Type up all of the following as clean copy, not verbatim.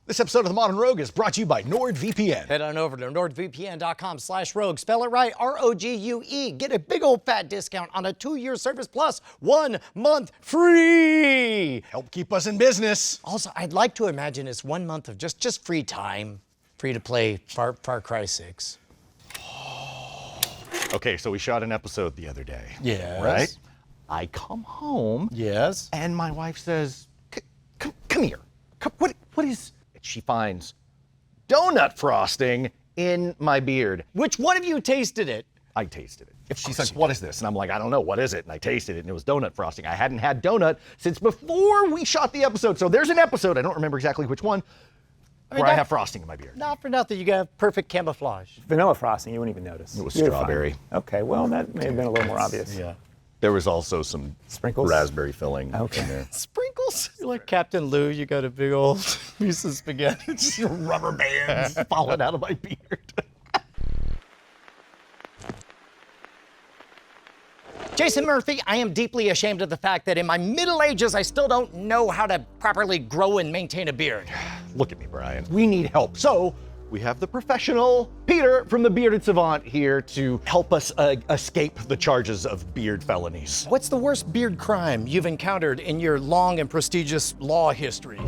This episode of The Modern Rogue is brought to you by NordVPN. Head on over to nordvpn.com/rogue. Spell it right, R-O-G-U-E. Get a big old fat discount on a 2-year service plus 1 month free. Help keep us in business. Also, I'd like to imagine it's 1 month of just free time, free to play Far Cry 6. Okay, so we shot an episode the other day. Yes. Right? I come home. Yes. And my wife says, come here. What is... She finds donut frosting in my beard. Which one of you tasted it? I tasted it. She's like, what is this? And I'm like, I don't know, what is it? And I tasted it, and it was donut frosting. I hadn't had donut since before we shot the episode. So there's an episode, I don't remember exactly which one, where I have frosting in my beard. Not for nothing, you got perfect camouflage. Vanilla frosting, you wouldn't even notice. It was You're strawberry. fine. Okay, well, that may have been a little more obvious. Yeah. There was also some Sprinkles? raspberry filling in Okay. there. Sprinkles? You're like Captain Lou, you got a big old piece of spaghetti. Just rubber bands falling out of my beard. Jason Murphy, I am deeply ashamed of the fact that in my middle ages, I still don't know how to properly grow and maintain a beard. Look at me, Brian. We need help. So we have the professional Peter from the Bearded Savant here to help us escape the charges of beard felonies. What's the worst beard crime you've encountered in your long and prestigious law history?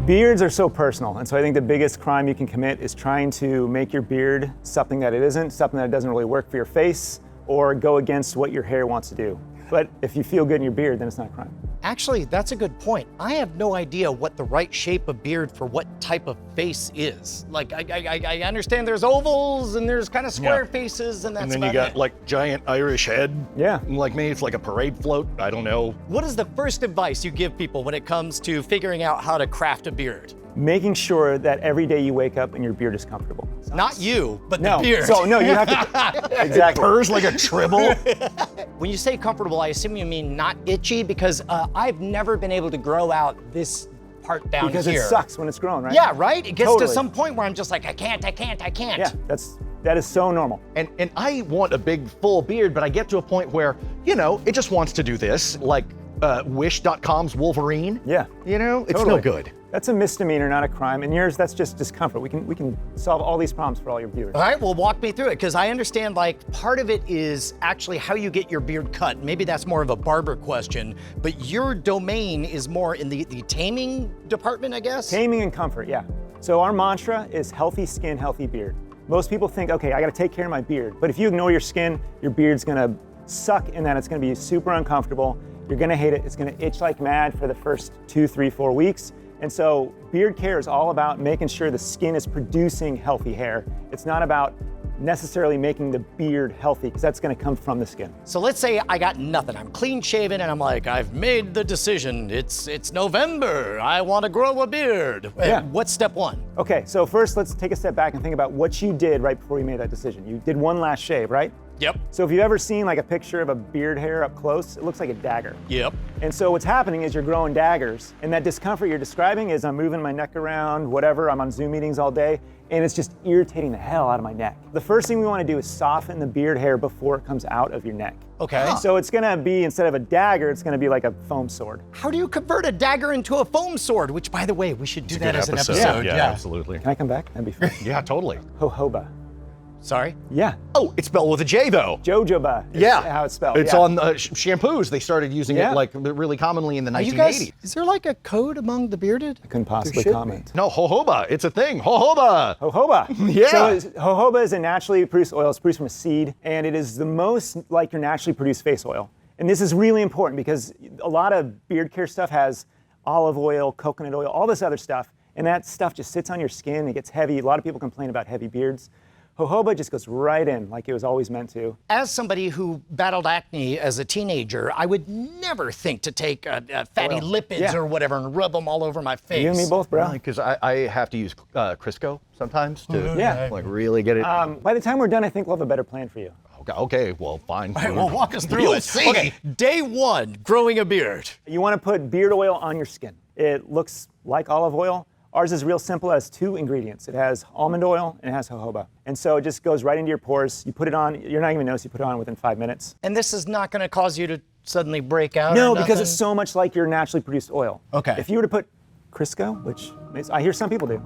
Beards are so personal, and so I think the biggest crime you can commit is trying to make your beard something that it isn't, something that doesn't really work for your face, or go against what your hair wants to do. But if you feel good in your beard, then it's not a crime. Actually, that's a good point. I have no idea what the right shape of beard for what type of face is. Like, I understand there's ovals and there's kind of square faces, and that's And then you about got it. like giant Irish head. Yeah. Like me, it's like a parade float. I don't know. What is the first advice you give people when it comes to figuring out how to craft a beard? Making sure that every day you wake up and your beard is comfortable. Not you, but No, the beard. so no, you have to, exactly. Purrs like a tribble. When you say comfortable, I assume you mean not itchy, because I've never been able to grow out this part down Because here. it sucks when it's grown, right? Yeah, right? It gets Totally. to some point where I'm just like, I can't. Yeah, that is so normal. And I want a big full beard, but I get to a point where, you know, it just wants to do this, like Wish.com's Wolverine. Yeah. You know, it's Totally. no good. That's a misdemeanor, not a crime. And yours, that's just discomfort. We can solve all these problems for all your viewers. All right, well, walk me through it, because I understand, like, part of it is actually how you get your beard cut. Maybe that's more of a barber question, but your domain is more in the taming department, I guess? Taming and comfort, yeah. So our mantra is healthy skin, healthy beard. Most people think, okay, I gotta take care of my beard. But if you ignore your skin, your beard's gonna suck in that it's gonna be super uncomfortable. You're gonna hate it. It's gonna itch like mad for the first 2, 3, 4 weeks. And so beard care is all about making sure the skin is producing healthy hair. It's not about necessarily making the beard healthy, because that's gonna come from the skin. So let's say I got nothing. I'm clean shaven and I'm like, I've made the decision. It's November. I want to grow a beard. Yeah. What's step one? Okay, so first let's take a step back and think about what you did right before you made that decision. You did one last shave, right? Yep. So if you've ever seen like a picture of a beard hair up close, it looks like a dagger. Yep. And so what's happening is you're growing daggers, and that discomfort you're describing is I'm moving my neck around, whatever, I'm on Zoom meetings all day, and it's just irritating the hell out of my neck. The first thing we want to do is soften the beard hair before it comes out of your neck. Okay. So it's gonna be, instead of a dagger, it's gonna be like a foam sword. How do you convert a dagger into a foam sword? Which, by the way, we should do that as an episode. Yeah, absolutely. Can I come back? That'd be fun. Yeah, totally. Jojoba. Sorry? Yeah. Oh, it's spelled with a J, though. Jojoba is Yeah. how it's spelled. It's yeah. on shampoos. They started using Yeah. it like really commonly in the 1980s. You guys, is there like a code among the bearded? I couldn't possibly should comment. No, jojoba. It's a thing. Jojoba. Jojoba. Yeah. So jojoba is a naturally produced oil. It's produced from a seed, and it is the most like your naturally produced face oil. And this is really important because a lot of beard care stuff has olive oil, coconut oil, all this other stuff, and that stuff just sits on your skin. It gets heavy. A lot of people complain about heavy beards. Jojoba just goes right in like it was always meant to. As somebody who battled acne as a teenager, I would never think to take fatty lipids Yeah. or whatever and rub them all over my face. You and me both, bro. Because I have to use Crisco sometimes to Yeah. like really get it. By the time we're done, I think we'll have a better plan for you. Okay, well, fine. All right, well, walk us through You'll it. see. Okay, day one, growing a beard. You want to put beard oil on your skin. It looks like olive oil. Ours is real simple. It has 2 ingredients. It has almond oil and it has jojoba. And so it just goes right into your pores. You put it on, you're not even notice you put it on within 5 minutes. And this is not going to cause you to suddenly break out? No, or because nothing? it's so much like your naturally produced oil. Okay. If you were to put Crisco, which I hear some people do,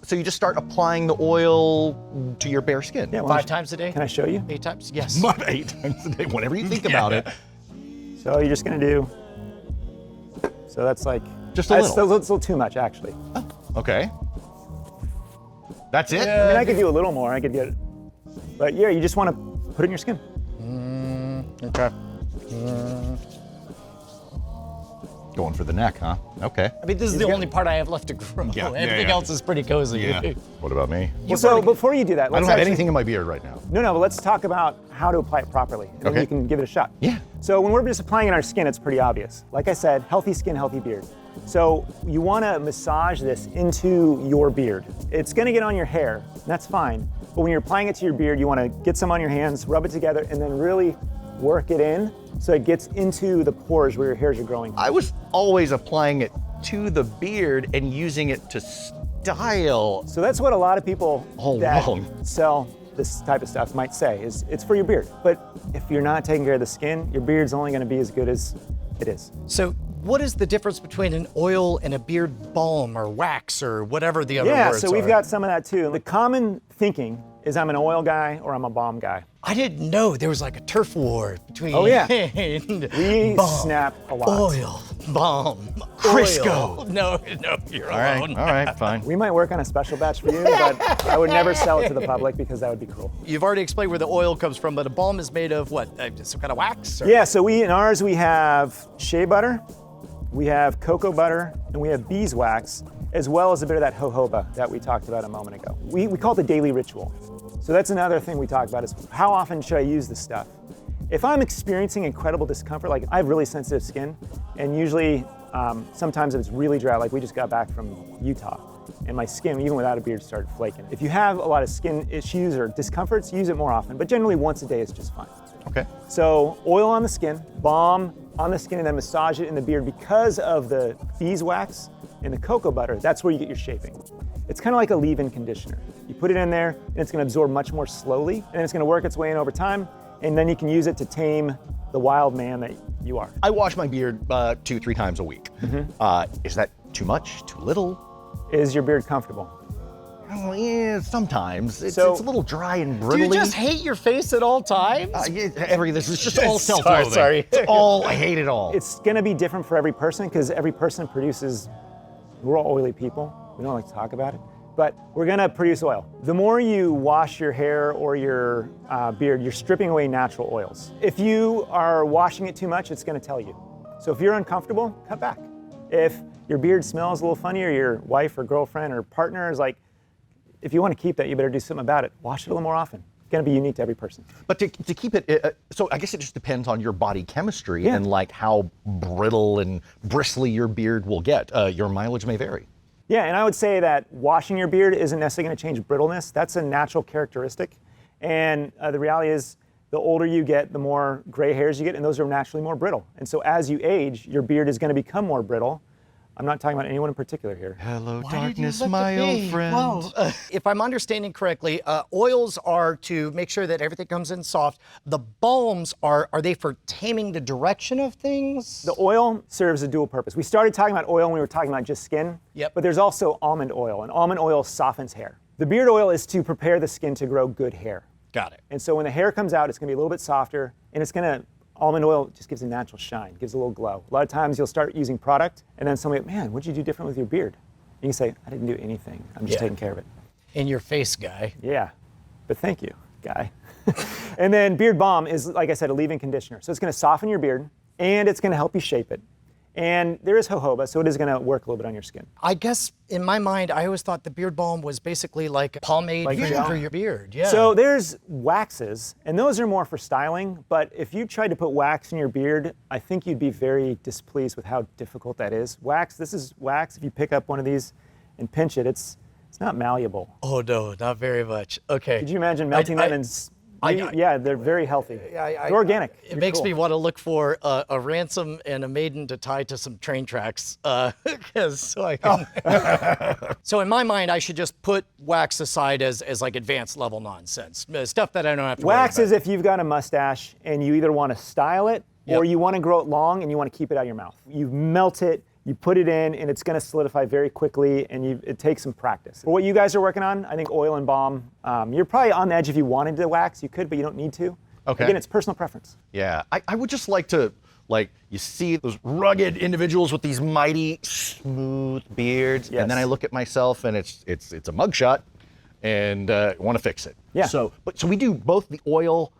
So you just start applying the oil to your bare skin. Yeah, 5 times a day? Can I show you? 8 times? Yes. Not 8 times a day, whenever you think about it. So you're just gonna do, so that's like, Just a little. That's a little too much, actually. Okay. That's it? I mean, I could do a little more, I could get, but yeah, you just wanna put it in your skin. Okay. Going for the neck, huh? Okay. I mean, this is the only part I have left to grow. Yeah, Everything else is pretty cozy. What about me? Well, so before you do that, I don't have anything in my beard right now. No, but let's talk about how to apply it properly, and then Okay. you can give it a shot. Yeah. So when we're just applying it on our skin, it's pretty obvious. Like I said, healthy skin, healthy beard. So you wanna massage this into your beard. It's gonna get on your hair, and that's fine. But when you're applying it to your beard, you wanna get some on your hands, rub it together, and then really work it in so it gets into the pores where your hairs are growing. I was always applying it to the beard and using it to style. So that's what a lot of people that wrong. sell this type of stuff might say, is it's for your beard. But if you're not taking care of the skin, your beard's only gonna be as good as it is. So what is the difference between an oil and a beard balm or wax or whatever the other words so we've are? got some of that too. The common thinking is I'm an oil guy or I'm a balm guy. I didn't know there was like a turf war between Oh, yeah. We balm, snap a lot. oil, balm, Crisco. oil. No, you're All right, alone. all right, fine. We might work on a special batch for you, but I would never sell it to the public because that would be cruel. You've already explained where the oil comes from, but a balm is made of what? Some kind of wax? Or? Yeah, so in ours we have shea butter, we have cocoa butter, and we have beeswax, as well as a bit of that jojoba that we talked about a moment ago. We call it the daily ritual. So that's another thing we talk about is how often should I use this stuff? If I'm experiencing incredible discomfort, like I have really sensitive skin, and usually sometimes if it's really dry, like we just got back from Utah, and my skin, even without a beard, started flaking. If you have a lot of skin issues or discomforts, use it more often, but generally once a day is just fine. Okay. So oil on the skin, balm on the skin, and then massage it in the beard. Because of the beeswax and the cocoa butter, that's where you get your shaping. It's kind of like a leave-in conditioner. You put it in there, and it's gonna absorb much more slowly, and then it's gonna work its way in over time, and then you can use it to tame the wild man that you are. I wash my beard 2-3 times a week. Is that too much, too little? Is your beard comfortable? Oh, yeah, sometimes. It's So- a little dry and Do brittly. you just hate your face at all times? This is just all Sorry, self-loathing. sorry. It's all, I hate it all. It's gonna be different for every person because every person produces, we're all oily people. We don't like to talk about it, but we're gonna produce oil. The more you wash your hair or your beard, you're stripping away natural oils. If you are washing it too much, it's gonna tell you. So if you're uncomfortable, cut back. If your beard smells a little funny or your wife or girlfriend or partner is like, if you wanna keep that, you better do something about it. Wash it a little more often. It's gonna be unique to every person. But to keep it, so I guess it just depends on your body chemistry Yeah. and like how brittle and bristly your beard will get. Your mileage may vary. Yeah, and I would say that washing your beard isn't necessarily going to change brittleness. That's a natural characteristic. And the reality is, the older you get, the more gray hairs you get, and those are naturally more brittle. And so as you age, your beard is going to become more brittle. I'm not talking about anyone in particular here. Hello, Why did you darkness, look my at old me? friend. Whoa. If I'm understanding correctly, oils are to make sure that everything comes in soft. The balms are they for taming the direction of things? The oil serves a dual purpose. We started talking about oil when we were talking about just skin, Yep. but there's also almond oil, and almond oil softens hair. The beard oil is to prepare the skin to grow good hair. Got it. And so when the hair comes out, it's gonna be a little bit softer, and it's gonna, almond oil just gives a natural shine, gives a little glow. A lot of times you'll start using product, and then somebody, man, what'd you do different with your beard? You can say, I didn't do anything, I'm just Yeah. taking care of it. In your face, guy. Yeah, but thank you, guy. And then beard balm is, like I said, a leave-in conditioner. So it's gonna soften your beard, and it's gonna help you shape it. And there is jojoba, so it is gonna work a little bit on your skin. I guess in my mind, I always thought the beard balm was basically like a pomade Like gel. for your beard. Yeah. So there's waxes, and those are more for styling, but if you tried to put wax in your beard, I think you'd be very displeased with how difficult that is. Wax, this is wax. If you pick up one of these and pinch it, it's not malleable. oh no, not very much. Okay. Could you imagine melting them and, yeah, they're very healthy. They're organic. It makes me want to look for a ransom and a maiden to tie to some train tracks. So I can. So in my mind, I should just put wax aside as like advanced level nonsense. Stuff that I don't have to Wax worry is about. if you've got a mustache and you either want to style it or Yep. you want to grow it long and you want to keep it out of your mouth. You melt it, You put it in, and it's going to solidify very quickly, and it takes some practice. For what you guys are working on, I think oil and balm, you're probably on the edge. If you wanted to wax, you could, but you don't need to. Okay. Again, it's personal preference. Yeah, I would just like to, you see those rugged individuals with these mighty smooth beards, Yes. and then I look at myself, and it's a mugshot, and want to fix it. Yeah. So we do both the oil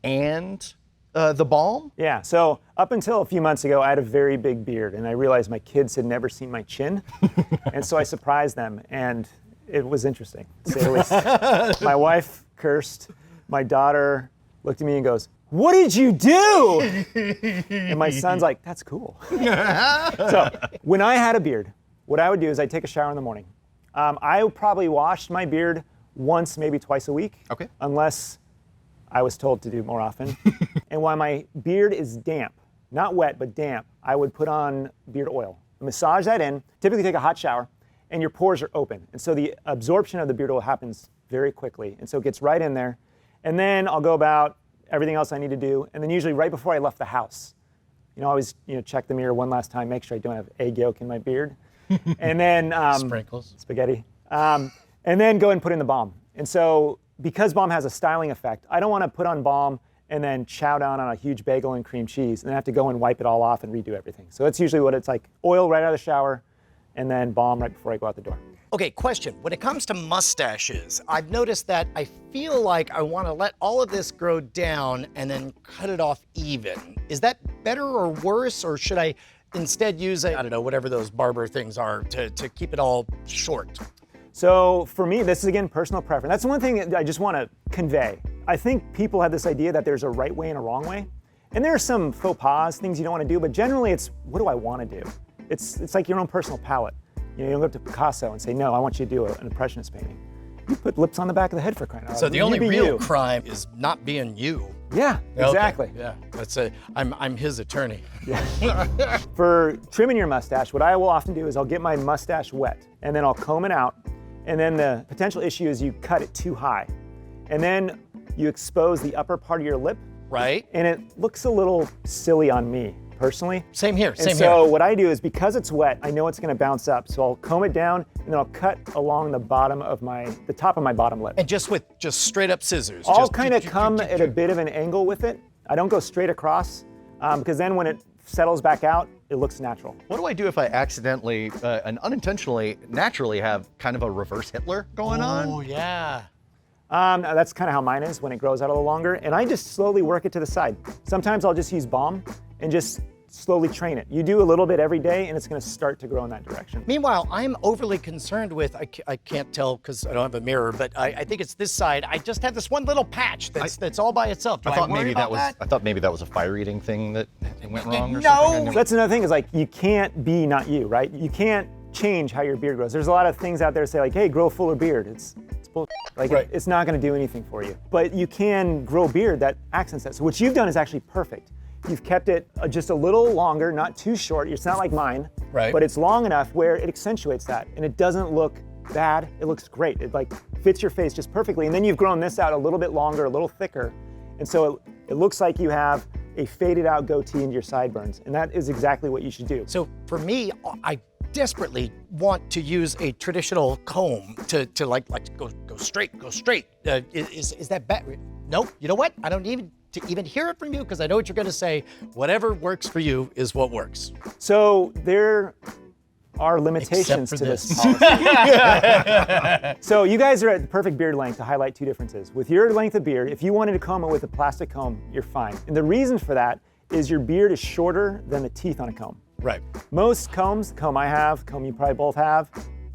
and the balm. Yeah, so up until a few months ago, I had a very big beard, and I realized my kids had never seen my chin, and so I surprised them, and it was interesting, to say the least. My wife cursed, my daughter looked at me and goes, "What did you do?" And my son's like, "That's cool." So when I had a beard, what I would do is I'd take a shower in the morning. I would probably wash my beard once, maybe twice a week, Okay. unless I was told to do more often. And while my beard is damp, not wet, but damp, I would put on beard oil. Massage that in, typically take a hot shower, and your pores are open. And so the absorption of the beard oil happens very quickly. And so it gets right in there. And then I'll go about everything else I need to do. And then usually right before I left the house, always check the mirror one last time, make sure I don't have egg yolk in my beard. And then Sprinkles. spaghetti. And then go and put in the balm. And so because balm has a styling effect, I don't want to put on balm and then chow down on a huge bagel and cream cheese and then have to go and wipe it all off and redo everything. So that's usually what it's like: oil right out of the shower and then balm right before I go out the door. Okay, question. When it comes to mustaches, I've noticed that I feel like I want to let all of this grow down and then cut it off even. Is that better or worse, or should I instead use I don't know, whatever those barber things are to keep it all short? So for me, this is again personal preference. That's one thing that I just want to convey. I think people have this idea that there's a right way and a wrong way. And there are some faux pas, things you don't want to do, but generally it's, what do I want to do? It's like your own personal palette. You don't go up to Picasso and say, no, I want you to do an impressionist painting. You put lips on the back of the head for crying out loud. So the You only be real you. crime is not being you. Yeah, exactly. Okay, yeah, that's I'm his attorney. For trimming your mustache, what I will often do is I'll get my mustache wet and then I'll comb it out. And then the potential issue is you cut it too high. And then you expose the upper part of your lip. Right. And it looks a little silly on me, personally. Same here, And so what I do is, because it's wet, I know it's gonna bounce up. So I'll comb it down and then I'll cut along the top of my bottom lip. And just straight up scissors. I'll just kind of come at a bit of an angle with it. I don't go straight across, because then when it settles back out, it looks natural. What do I do if I accidentally and unintentionally naturally have kind of a reverse Hitler going on? Oh yeah. That's kind of how mine is when it grows out a little longer. And I just slowly work it to the side. Sometimes I'll just use balm and just slowly train it. You do a little bit every day and it's gonna start to grow in that direction. Meanwhile, I'm overly concerned with, I can't tell because I don't have a mirror, but I think it's this side. I just have this one little patch that's all by itself. Do I thought maybe worry about that was. I thought maybe that was a fire eating thing that went wrong or No. something. So that's another thing, is like, you can't be not you, right? You can't change how your beard grows. There's a lot of things out there that say like, hey, grow a fuller beard. It's bull. Like, Right. it's not gonna do anything for you. But you can grow beard that accents that. So what you've done is actually perfect. You've kept it just a little longer, not too short. It's not like mine, Right. but it's long enough where it accentuates that, and it doesn't look bad. It looks great. It like fits your face just perfectly. And then you've grown this out a little bit longer, a little thicker, and so it looks like you have a faded out goatee into your sideburns, and that is exactly what you should do. So for me, I desperately want to use a traditional comb to like go straight. Is that bad? Nope. You know what? I don't even to even hear it from you, because I know what you're going to say. Whatever works for you is what works. So there are limitations Except for to this this. policy. So you guys are at the perfect beard length to highlight two differences. With your length of beard, if you wanted to comb it with a plastic comb, you're fine. And the reason for that is your beard is shorter than the teeth on a comb. Right. Most combs, the comb I have, comb you probably both have,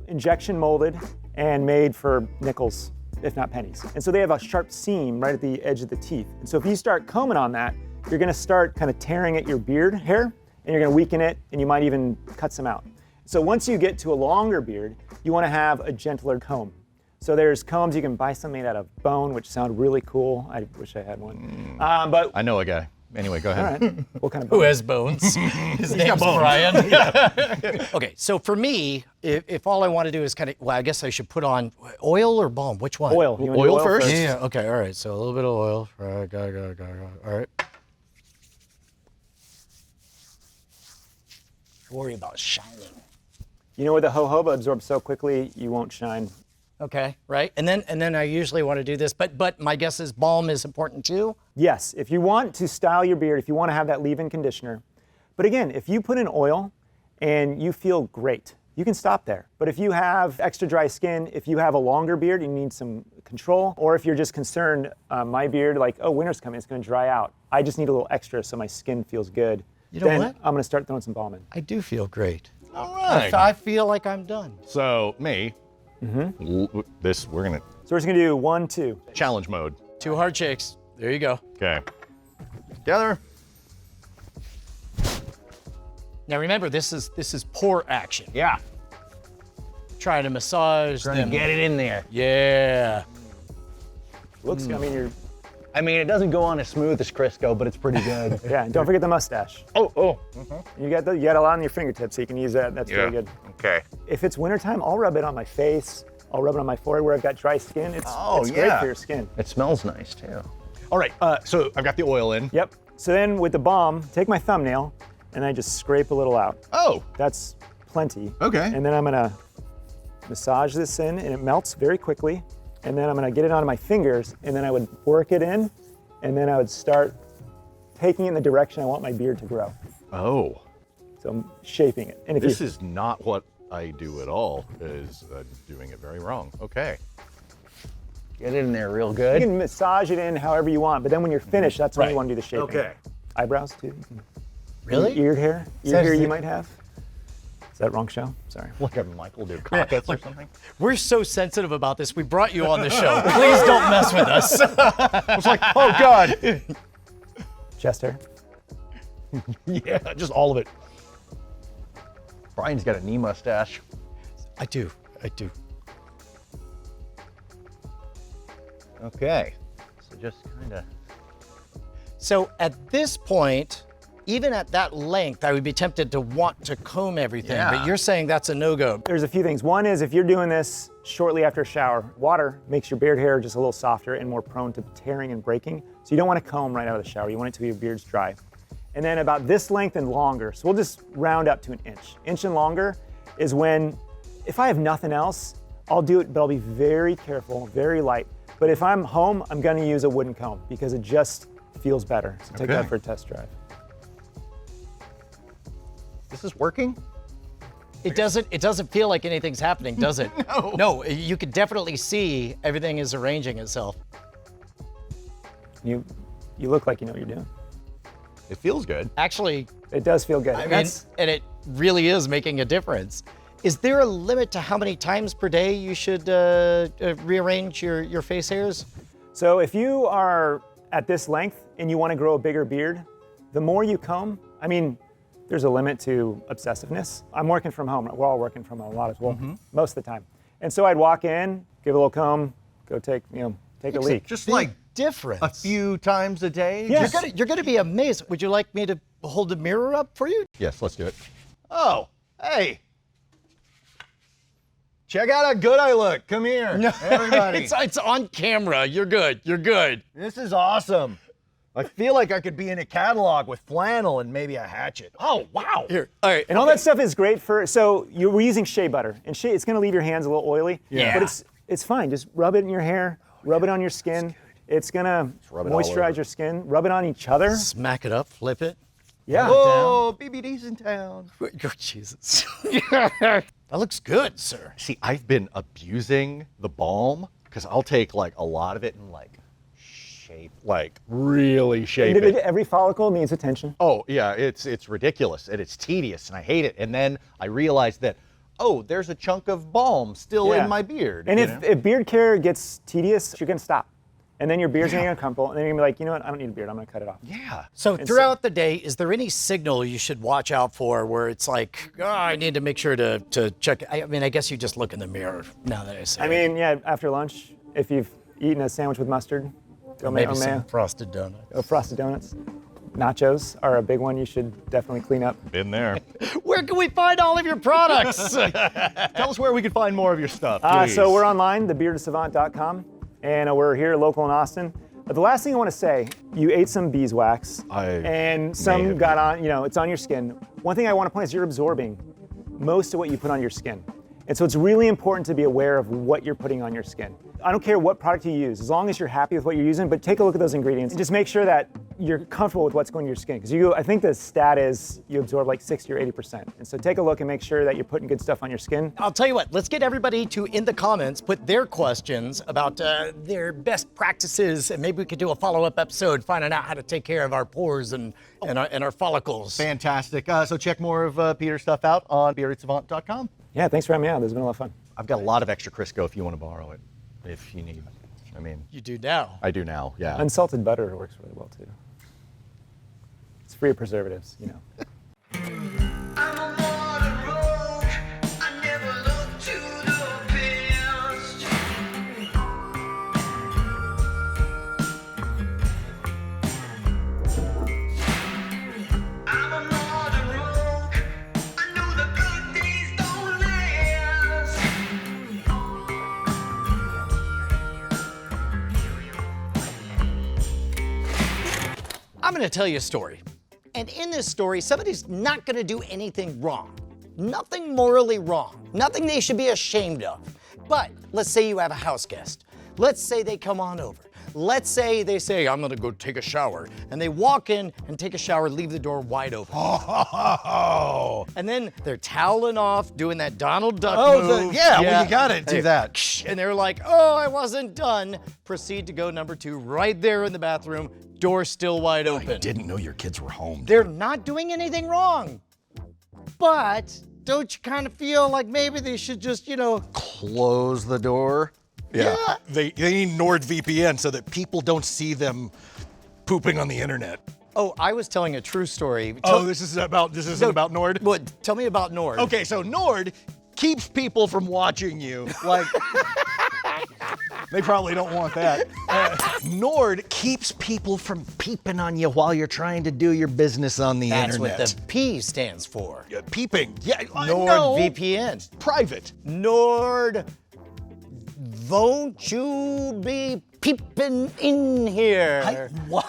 injection molded and made for nickels, if not pennies. And so they have a sharp seam right at the edge of the teeth. And so if you start combing on that, you're gonna start kind of tearing at your beard hair, and you're gonna weaken it, and you might even cut some out. So once you get to a longer beard, you wanna have a gentler comb. So there's combs, you can buy some made out of bone, which sound really cool. I wish I had one. But I know a guy. Anyway, go all ahead. right, what kind of bone? Who has bones? His name's Brian. Okay, so for me, if all I want to do is kind of, well, I guess I should put on oil or balm. Which one? Oil. You wanna do Oil first? Yeah. Okay. All right. So a little bit of oil. Right. Go. All right. worry about shining. You know, with the jojoba absorbs so quickly, you won't shine. Okay, right? And then I usually want to do this, but my guess is balm is important too? Yes, if you want to style your beard, if you want to have that leave-in conditioner. But again, if you put in oil and you feel great, you can stop there. But if you have extra dry skin, if you have a longer beard, you need some control, or if you're just concerned, my beard, like, oh, winter's coming, it's gonna dry out. I just need a little extra so my skin feels good. You know then what? I'm gonna start throwing some balm in. I do feel great. All right. I feel like I'm done. So me, we're gonna So we're just gonna do 1, 2. challenge mode. 2 hard shakes. There you go. Okay. Together. Now remember, this is pour action. Yeah. Try to massage them. Get it in there. Yeah. Looks, I mean, you're, I mean, it doesn't go on as smooth as Crisco, but it's pretty good. yeah, and don't forget the mustache. Oh. You got a lot on your fingertips, so you can use that. That's really good. Okay. If it's wintertime, I'll rub it on my face. I'll rub it on my forehead where I've got dry skin. It's great for your skin. It smells nice too. All right. So I've got the oil in. Yep. So then with the balm, take my thumbnail and I just scrape a little out. Oh. That's plenty. Okay. And then I'm gonna massage this in and it melts very quickly. And then I'm gonna get it onto my fingers and then I would work it in and then I would start taking it in the direction I want my beard to grow. Oh. So I'm shaping it. And if This you, is not what I do at all. Is doing it very wrong. Okay. Get it in there real you good. can massage it in however you want, but then when you're finished, that's when you want to do the shaping. Okay. Eyebrows too. Really? Ear hair you might have. Is that wrong show? Sorry. Like a Michael do cockets or something. We're so sensitive about this. We brought you on the show. Please don't mess with us. It's like, oh God. Chest hair. Yeah, just all of it. Brian's got a knee mustache. I do. Okay. So just kind of. So at this point, even at that length, I would be tempted to want to comb everything, but you're saying that's a no-go. There's a few things. One is if you're doing this shortly after a shower, water makes your beard hair just a little softer and more prone to tearing and breaking. So you don't want to comb right out of the shower. You want it to be your beard's dry. And then about this length and longer. So we'll just round up to an inch. Inch and longer is when, if I have nothing else, I'll do it, but I'll be very careful, very light. But if I'm home, I'm gonna use a wooden comb because it just feels better. So take that for a test drive. This is working? It doesn't feel like anything's happening, does it? No. No, you can definitely see everything is arranging itself. You look like you know what you're doing. It feels good. Actually, It does feel good. I mean, and it really is making a difference. Is there a limit to how many times per day you should rearrange your face hairs? So if you are at this length and you want to grow a bigger beard, the more you comb, I mean, there's a limit to obsessiveness. I'm working from home. We're all working from home a lot as well, most of the time. And so I'd walk in, give a little comb, go take a leak. Just like Difference. a few times a day. Yes. You're gonna be amazed. Would you like me to hold the mirror up for you? Yes, let's do it. Oh, hey. Check out how good I look. Come here, everybody. It's on camera. You're good. This is awesome. I feel like I could be in a catalog with flannel and maybe a hatchet. Oh, wow. Here. All right. And all that stuff is great so we're using shea butter. And shea, it's gonna leave your hands a little oily. Yeah. But it's fine. Just rub it in your hair, rub it on your skin. It's gonna rub it all over. moisturize your skin. Rub it on each other. Smack it up. Flip it. Yeah. Oh, BBD's in town. Oh, Jesus. That looks good, sir. See, I've been abusing the balm because I'll take like a lot of it and like shape, like really shape it. Every follicle needs attention. Oh yeah, it's ridiculous and it's tedious and I hate it. And then I realized that, oh, there's a chunk of balm still Yeah. in my beard. And you if know? beard care gets tedious, you're gonna stop. And then your beard's gonna get uncomfortable, and then you're gonna be like, you know what, I don't need a beard, I'm gonna cut it off. Yeah. So throughout the day, is there any signal you should watch out for where it's like, oh, I need to make sure to check? I mean, I guess you just look in the mirror now that I say I it. mean, yeah, after lunch, if you've eaten a sandwich with mustard, go Maybe mayo, some frosted donuts. go frosted donuts. Nachos are a big one you should definitely clean up. Been there. Where can we find all of your products? Tell us where we can find more of your stuff, please. So we're online, thebeardedsavant.com, and we're here local in Austin. But the last thing I want to say, you ate some beeswax, and some got on, it's on your skin. One thing I want to point out is you're absorbing most of what you put on your skin. And so it's really important to be aware of what you're putting on your skin. I don't care what product you use, as long as you're happy with what you're using, but take a look at those ingredients and just make sure that you're comfortable with what's going to your skin. Because I think the stat is you absorb like 60 or 80%. And so take a look and make sure that you're putting good stuff on your skin. I'll tell you what, let's get everybody to, in the comments, put their questions about their best practices, and maybe we could do a follow-up episode finding out how to take care of our pores and our follicles. Fantastic. So check more of Peter's stuff out on beardedsavant.com. Yeah, thanks for having me out. This has been a lot of fun. I've got a lot of extra Crisco if you want to borrow it, if you need. I mean, You do now. I do now, yeah. Unsalted butter works really well too. It's free of preservatives, you know. I'm a modern rogue. I never look to the past. I'm a modern rogue. I know the good days don't last. I'm gonna tell you a story. And in this story, somebody's not gonna do anything wrong. Nothing morally wrong. Nothing they should be ashamed of. But let's say you have a house guest. Let's say they come on over. Let's say they say, I'm gonna go take a shower. And they walk in and take a shower, leave the door wide open. And then they're toweling off, doing that Donald Duck move. when you got it, do that. And they're like, oh, I wasn't done. Proceed to go number 2, right there in the bathroom, door still wide open. Didn't know your kids were home. They're not doing anything wrong. But don't you kind of feel like maybe they should just, Close the door. Yeah. They need NordVPN so that people don't see them pooping on the internet. Oh, I was telling a true story. This isn't about Nord? What? Tell me about Nord. Okay, so Nord keeps people from watching you. Like, they probably don't want that. Nord keeps people from peeping on you while you're trying to do your business on the That's internet. what the P stands for. Peeping. Yeah, NordVPN. Private. Nord, won't you be peeping in here? What?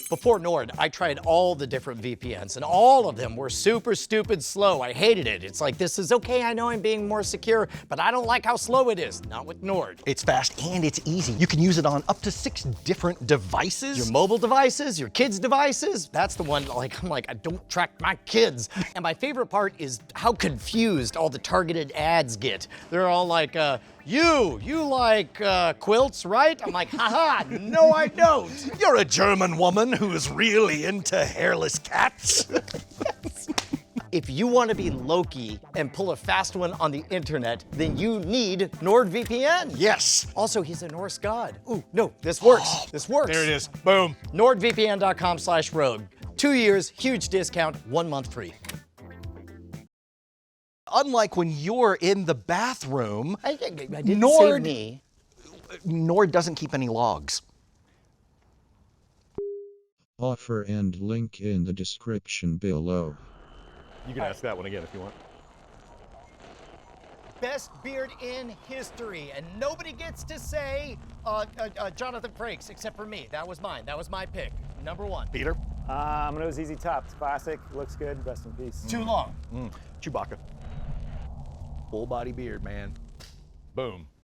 Before Nord, I tried all the different VPNs, and all of them were super stupid slow. I hated it. It's like, this is okay, I know I'm being more secure, but I don't like how slow it is. Not with Nord. It's fast and it's easy. You can use it on up to 6 different devices. Your mobile devices, your kids' devices. That's the one, I'm like, I don't track my kids. And my favorite part is how confused all the targeted ads get. They're all like, you like quilts, right? I'm like, haha, no I don't. You're a German woman who's really into hairless cats. If you want to be Loki and pull a fast one on the internet, then you need NordVPN. Yes. Also, he's a Norse god. Ooh, no, this works. This works. There it is. Boom. NordVPN.com/rogue. 2 years, huge discount, 1 month free. Unlike when you're in the bathroom, I didn't say Nord- me. Nord doesn't keep any logs. Offer and link in the description below. You can ask that one again if you want. Best beard in history, and nobody gets to say Jonathan Frakes except for me. That was mine. That was my pick. Number 1. Peter? I'm gonna go ZZ Top. It's classic, looks good, rest in peace. Too long. Chewbacca. Full body beard, man. Boom.